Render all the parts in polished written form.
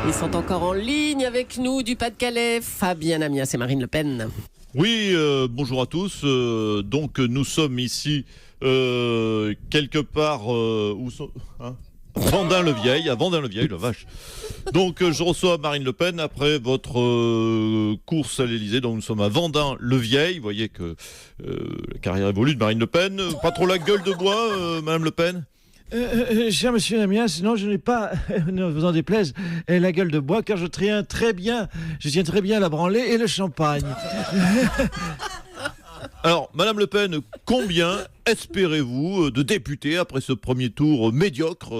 Ils sont encore en ligne avec nous du Pas-de-Calais. Fabien Amias et Marine Le Pen. Oui, bonjour à tous. Donc nous sommes ici quelque part où Vendin-le-Vieil, à Vendin-le-Vieil, la vache. Donc je reçois Marine Le Pen après votre course à l'Elysée. Donc nous sommes à Vendin-le-Vieil. Vous voyez que la carrière évolue de Marine Le Pen. Pas trop la gueule de bois, Madame Le Pen? Cher monsieur Amias, non, je n'ai pas, ne vous en déplaise, la gueule de bois, car je tiens très bien la branlée et le champagne. Alors, Madame Le Pen, combien espérez-vous de députés après ce premier tour médiocre,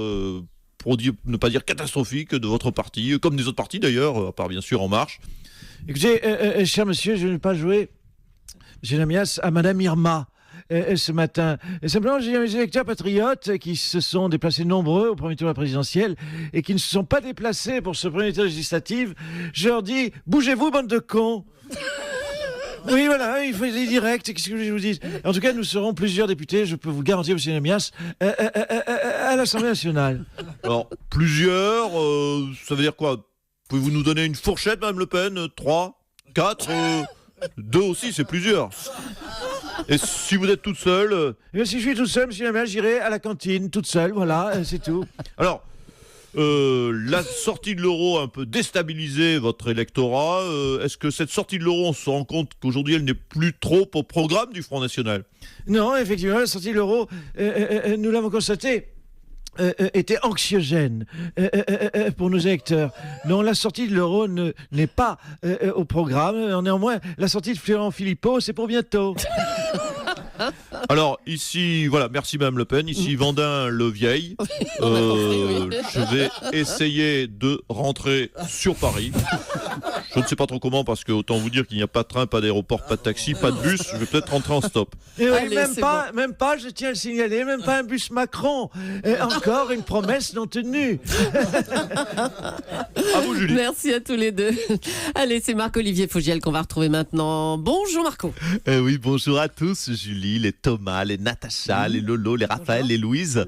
pour ne pas dire catastrophique, de votre parti, comme des autres partis d'ailleurs, à part bien sûr En Marche? Écoutez, cher monsieur, je ne vais pas jouer, monsieur Amias, à Madame Irma. Ce matin. Simplement, j'ai mes électeurs patriotes qui se sont déplacés nombreux au premier tour de la présidentielle et qui ne se sont pas déplacés pour ce premier tour législatif. Je leur dis, bougez-vous, bande de cons. Oui, voilà, il faut aller direct. Qu'est-ce que je vous dis? En tout cas, nous serons plusieurs députés, je peux vous garantir, monsieur Amias, à l'Assemblée nationale. Alors, plusieurs, ça veut dire quoi? Pouvez-vous nous donner une fourchette, Madame Le Pen? 3, 4, 2 aussi, c'est plusieurs. Et si vous êtes toute seule Si je suis tout seul, monsieur Amias, j'irai à la cantine, toute seule, voilà, c'est tout. Alors, la sortie de l'euro a un peu déstabilisé votre électorat. Est-ce que cette sortie de l'euro, on se rend compte qu'aujourd'hui, elle n'est plus trop au programme du Front National? Non, effectivement, la sortie de l'euro, nous l'avons constaté, était anxiogène pour nos électeurs. Non, la sortie de l'euro n'est pas au programme. Néanmoins, la sortie de Florent Philippot, c'est pour bientôt. Alors, ici, voilà, merci Madame Le Pen. Ici, Vendin-le-Vieil. Je vais essayer de rentrer sur Paris. Je ne sais pas trop comment, parce que autant vous dire qu'il n'y a pas de train, pas d'aéroport, pas de taxi, pas de bus. Je vais peut-être rentrer en stop. Et oui, Allez, même pas, je tiens à le signaler, même pas un bus Macron. Encore une promesse non tenue. À vous, Julie. Merci à tous les deux. Allez, c'est Marc-Olivier Fogiel qu'on va retrouver maintenant. Bonjour Marco. Oui, bonjour à tous, Julie, les Thomas, les Natacha, les Lolo, les Raphaël, les Louise.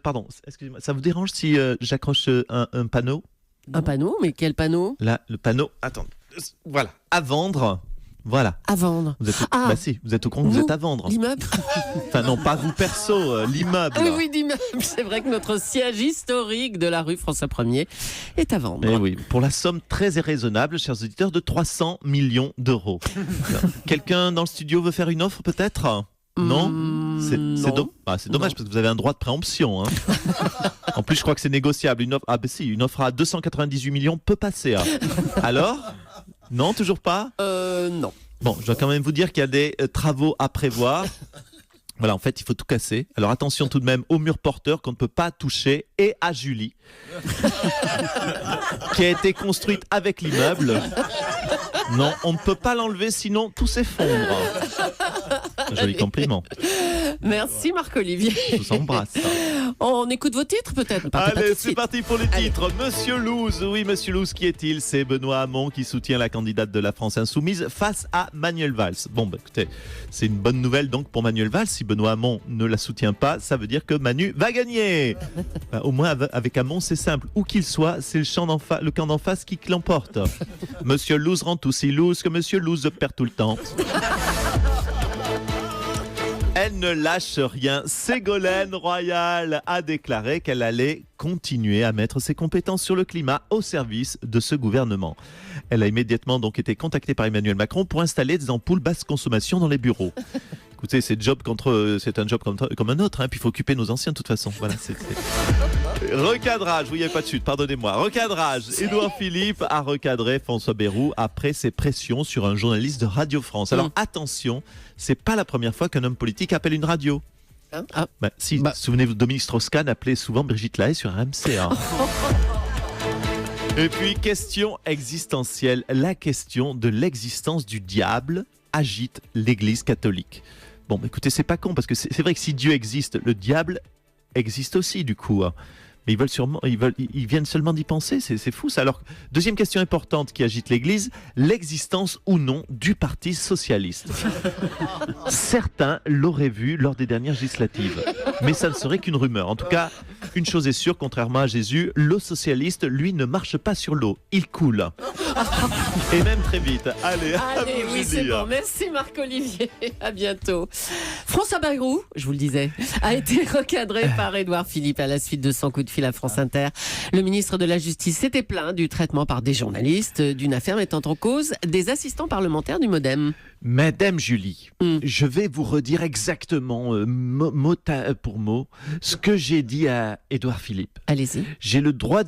Pardon, excusez-moi, ça vous dérange si j'accroche un panneau? Un panneau, mais quel panneau? Là, le panneau, attends, voilà, à vendre. Voilà. À vendre. Vous êtes bah si, vous êtes au compte, vous êtes à vendre. L'immeuble. Enfin non, pas vous perso, l'immeuble. Oui, l'immeuble. C'est vrai que notre siège historique de la rue François 1er est à vendre. Eh oui, pour la somme très raisonnable, chers auditeurs, de 300 millions d'euros. Quelqu'un dans le studio veut faire une offre peut-être? Non, c'est dommage parce que vous avez un droit de préemption. Hein. En plus, je crois que c'est négociable. Une offre à 298 millions peut passer. Hein. Alors? Non, toujours pas? Non. Bon, je dois quand même vous dire qu'il y a des travaux à prévoir. Voilà, en fait, il faut tout casser. Alors attention tout de même au mur porteur qu'on ne peut pas toucher et à Julie, qui a été construite avec l'immeuble. Non, on ne peut pas l'enlever sinon tout s'effondre. Un joli compliment. Merci Marc-Olivier. Je vous embrasse. On écoute vos titres peut-être? Allez, c'est parti pour les titres. Monsieur Louz, oui, Monsieur Louz, qui est-il? C'est Benoît Hamon qui soutient la candidate de la France Insoumise face à Manuel Valls. Bon, bah, écoutez, c'est une bonne nouvelle donc pour Manuel Valls. Si Benoît Hamon ne la soutient pas, ça veut dire que Manu va gagner. Au moins, avec Hamon, c'est simple. Où qu'il soit, c'est le camp d'en face qui l'emporte. Monsieur Louz rend aussi loose que Monsieur Louz perd tout le temps. Elle ne lâche rien. Ségolène Royal a déclaré qu'elle allait continuer à mettre ses compétences sur le climat au service de ce gouvernement. Elle a immédiatement donc été contactée par Emmanuel Macron pour installer des ampoules basse consommation dans les bureaux. Écoutez, c'est un job comme un autre, hein, puis il faut occuper nos anciens de toute façon. Voilà, Recadrage, oui, il n'y a pas de chute, pardonnez-moi. Recadrage, Édouard Philippe a recadré François Bayrou après ses pressions sur un journaliste de Radio France. Alors attention, c'est pas la première fois qu'un homme politique appelle une radio. Souvenez-vous, Dominique Strauss-Kahn appelait souvent Brigitte Lahaie sur RMC. Hein. Et puis, question existentielle, la question de l'existence du diable agite l'Église catholique. Bon, écoutez, c'est pas con, parce que c'est vrai que si Dieu existe, le diable existe aussi, du coup. Mais ils viennent seulement d'y penser, c'est fou ça. Alors, deuxième question importante qui agite l'Église, l'existence ou non du Parti socialiste. Certains l'auraient vu lors des dernières législatives, mais ça ne serait qu'une rumeur. En tout cas, une chose est sûre, contrairement à Jésus, le socialiste, lui, ne marche pas sur l'eau, il coule. Et même très vite. Allez, oui, c'est bon. Merci Marc-Olivier. À bientôt. François Bayrou, je vous le disais, a été recadré par Édouard Philippe à la suite de son coup de fil à France Inter. Le ministre de la Justice s'était plaint du traitement par des journalistes d'une affaire mettant en cause des assistants parlementaires du MoDem. Madame Julie, je vais vous redire exactement, mot pour mot, ce que j'ai dit à Édouard Philippe. Allez-y. J'ai le droit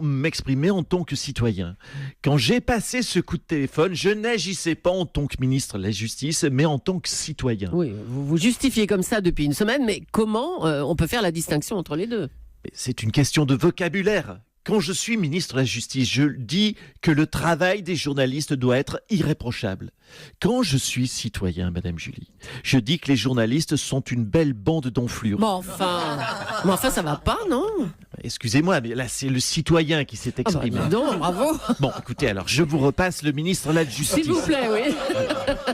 m'exprimer en tant que citoyen. Quand j'ai passé ce coup de téléphone, je n'agissais pas en tant que ministre de la Justice, mais en tant que citoyen. Oui, vous vous justifiez comme ça depuis une semaine, mais comment on peut faire la distinction entre les deux ? C'est une question de vocabulaire. Quand je suis ministre de la Justice, je dis que le travail des journalistes doit être irréprochable. Quand je suis citoyen, Madame Julie, je dis que les journalistes sont une belle bande d'enflures. Mais enfin, ça va pas, non ? Excusez-moi, mais là, c'est le citoyen qui s'est exprimé. Non, bravo. Bon, écoutez, alors, je vous repasse le ministre de la Justice. S'il vous plaît, oui.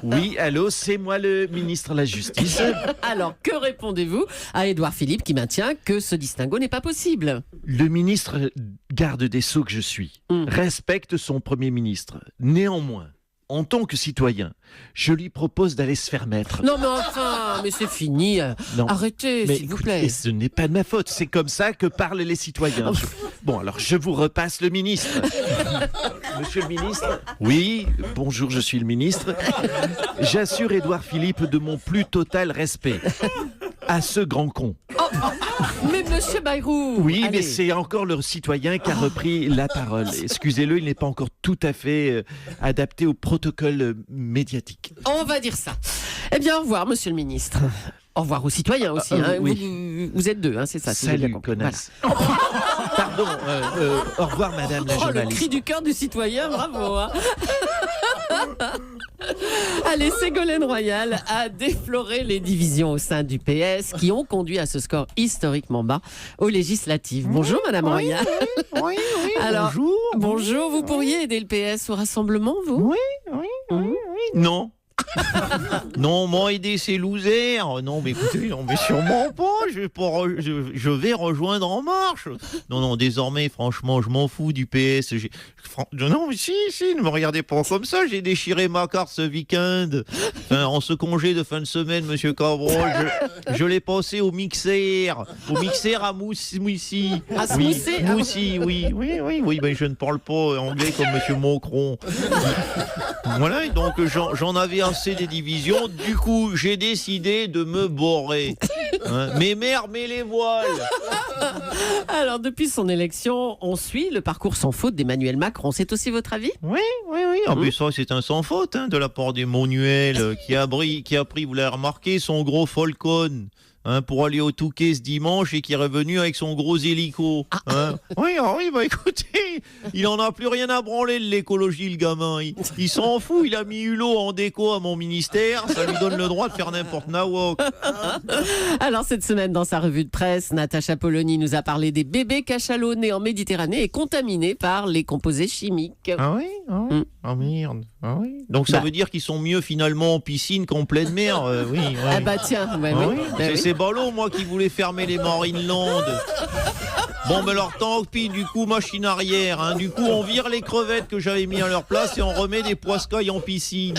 Oui, allô, c'est moi le ministre de la Justice. Alors, que répondez-vous à Édouard Philippe qui maintient que ce distinguo n'est pas possible ? Le ministre garde des Sceaux que je suis respecte son Premier ministre. Néanmoins, en tant que citoyen, je lui propose d'aller se faire mettre. Non mais enfin, mais c'est fini. Non. Arrêtez, Mais s'il vous écoute, plaît. et ce n'est pas de ma faute, c'est comme ça que parlent les citoyens. Bon, alors je vous repasse le ministre. Monsieur le ministre. Oui, bonjour, je suis le ministre. J'assure Édouard Philippe de mon plus total respect. À ce grand con. Mais monsieur Bayrou. Oui, allez. mais c'est encore le citoyen qui a repris la parole. Excusez-le, il n'est pas encore tout à fait adapté au protocole médiatique. On va dire ça. Eh bien, au revoir, monsieur le ministre. Au revoir aux citoyens aussi. Oui. Vous êtes deux, hein, c'est ça. Si j'ai bien Salut, compris. connasse. Pardon, au revoir, madame la Voilà. Oh, le journaliste. cri du cœur du citoyen, bravo. Hein. Allez, Ségolène Royal a défloré les divisions au sein du PS qui ont conduit à ce score historiquement bas aux législatives. Bonjour, madame Royal. Oui, Alors, bonjour. Bonjour, vous pourriez aider le PS au rassemblement, vous ? Oui. Non. Non, moi aider ces losers. Non, mais écoutez, non, mais sûrement pas. Je vais rejoindre En Marche. Non, désormais, franchement, je m'en fous du PS. Non, mais si, ne me regardez pas comme ça. J'ai déchiré ma carte ce week-end. Enfin, en ce congé de fin de semaine, monsieur Cabrol, je l'ai passé au mixeur. Au mixeur à Moussy. À Moussy, Moussy, oui. Ben, je ne parle pas anglais comme monsieur Macron. Voilà, et donc j'en avais assez des divisions. Du coup, j'ai décidé de me borer. Mes mères, mais les voiles. Alors, depuis son élection, on suit le parcours sans faute d'Emmanuel Macron. C'est aussi votre avis ? Oui. En plus, ça, c'est un sans faute de la part d'Emmanuel qui a pris, vous l'avez remarqué, son gros Falcon. Pour aller au Touquet ce dimanche et qui est revenu avec son gros hélico. Oui, écoutez, il en a plus rien à branler de l'écologie, le gamin. Il s'en fout, il a mis Hulot en déco à mon ministère, ça lui donne le droit de faire n'importe nawak. Alors, cette semaine, dans sa revue de presse, Natacha Polony nous a parlé des bébés cachalots nés en Méditerranée et contaminés par les composés chimiques. Ah oui. Ah merde. Ah oui. Donc ça veut dire qu'ils sont mieux finalement en piscine qu'en pleine mer. Oui. Ah bah tiens, C'est ballot, moi qui voulais fermer les Marineland. Bon, mais alors tant pis, du coup, machine arrière. Du coup, on vire les crevettes que j'avais mis à leur place et on remet des poiscailles en piscine.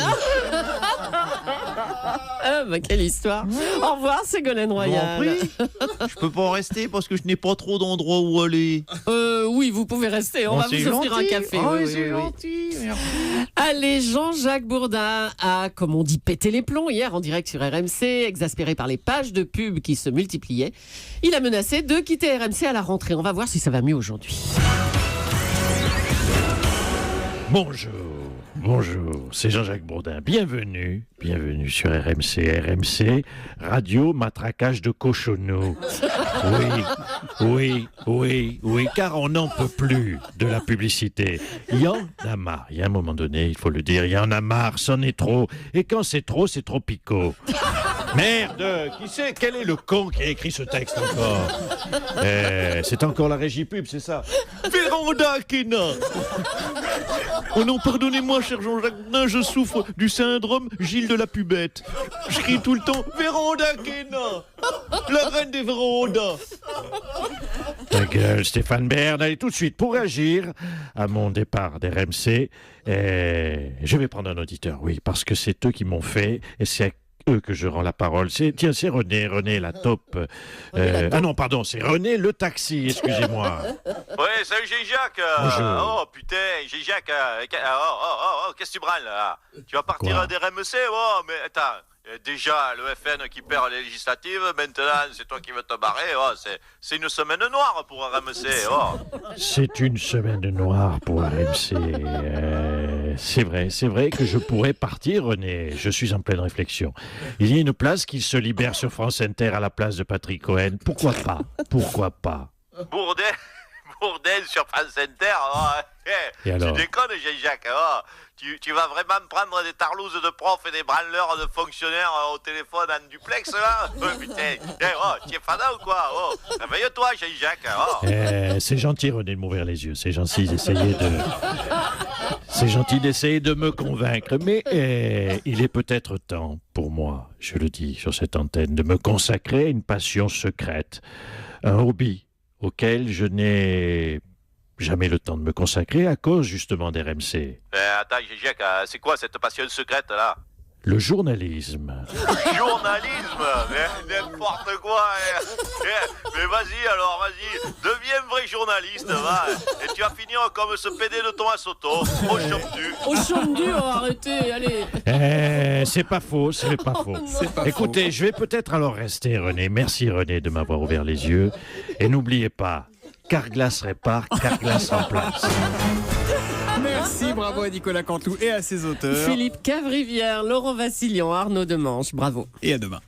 Quelle histoire. Au revoir, Ségolène Royal. Je peux pas rester parce que je n'ai pas trop d'endroits où aller. Oui, vous pouvez rester. On va vous offrir un café. C'est gentil. Merci. Allez, Jean-Jacques Bourdin a, comme on dit, pété les plombs hier en direct sur RMC, exaspéré par les pages de pub qui se multipliaient. Il a menacé de quitter RMC à la rentrée. On va voir si ça va mieux aujourd'hui. Bonjour, c'est Jean-Jacques Bourdin. Bienvenue sur RMC, Radio Matraquage de Cochonneau. Oui, car on n'en peut plus de la publicité. Il y en a marre, il y a un moment donné, il faut le dire, il y en a marre, c'en est trop. Et quand c'est trop picot. Merde, qui c'est? Quel est le con qui a écrit ce texte encore? C'est encore la régie pub, c'est ça? Véranda Kena. Oh non, pardonnez-moi, cher Jean-Jacques Nain, je souffre du syndrome Gilles de la pubette. Je crie tout le temps Véranda Kena, la reine des vérandas. Ta gueule, Stéphane Bern, allez tout de suite pour réagir à mon départ d'RMC. Je vais prendre un auditeur, oui, parce que c'est eux qui m'ont fait, et c'est à eux que je rends la parole. C'est René la taupe. Ah non, pardon, c'est René le taxi, excusez-moi. Ouais, salut Jacques. Bonjour. Oh putain, Jacques. Qu'est-ce que tu branles là? Tu vas partir Quoi? des RMC? Oh, mais attends. Déjà, le FN qui perd les législatives, maintenant c'est toi qui veux te barrer. Oh, c'est une semaine noire pour RMC. Oh. C'est une semaine noire pour RMC. C'est vrai que je pourrais partir, René. Je suis en pleine réflexion. Il y a une place qui se libère sur France Inter à la place de Patrick Cohen. Pourquoi pas? Bourdin sur France Inter. Oh, Et alors? tu déconnes, Jacques. Oh, tu vas vraiment me prendre des tarlouses de profs et des branleurs de fonctionnaires au téléphone en duplex, là? Oh, putain. Tu es fada ou quoi? Oh, réveille-toi, Jacques. Oh. C'est gentil, René, de m'ouvrir les yeux. C'est gentil d'essayer de me convaincre. Mais il est peut-être temps pour moi, je le dis sur cette antenne, de me consacrer à une passion secrète, un hobby auquel je n'ai jamais le temps de me consacrer à cause justement d'RMC. Attends, Jacques, c'est quoi cette passion secrète, là? Le journalisme. Journalisme, mais n'importe quoi. Mais vas-y, deviens un vrai journaliste, va. Et tu vas finir comme ce PD de Thomas Soto, au chôme-du. Au chôme dur, arrêtez, allez. C'est pas faux. Écoutez, je vais peut-être alors rester, René. Merci, René, de m'avoir ouvert les yeux. Et n'oubliez pas, Carglass répare, Carglass remplace. Merci, bravo à Nicolas Canteloup et à ses auteurs. Philippe Cavrivière, Laurent Vassilian, Arnaud Demanche, bravo. Et à demain.